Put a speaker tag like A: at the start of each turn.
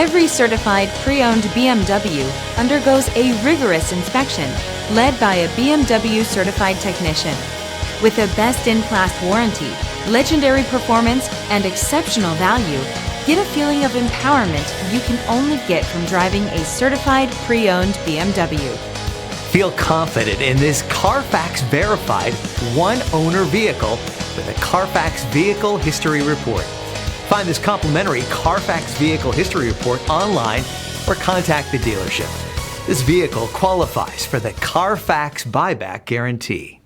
A: Every certified pre-owned BMW undergoes a rigorous inspection led by a BMW certified technician. With a best-in-class warranty, legendary performance, and exceptional value, get a feeling of empowerment you can only get from driving a certified pre-owned BMW.
B: Feel confident in this CARFAX verified one-owner vehicle with a CARFAX Vehicle History Report. Find this complimentary CARFAX Vehicle History Report online or contact the dealership. This vehicle qualifies for the CARFAX buyback guarantee.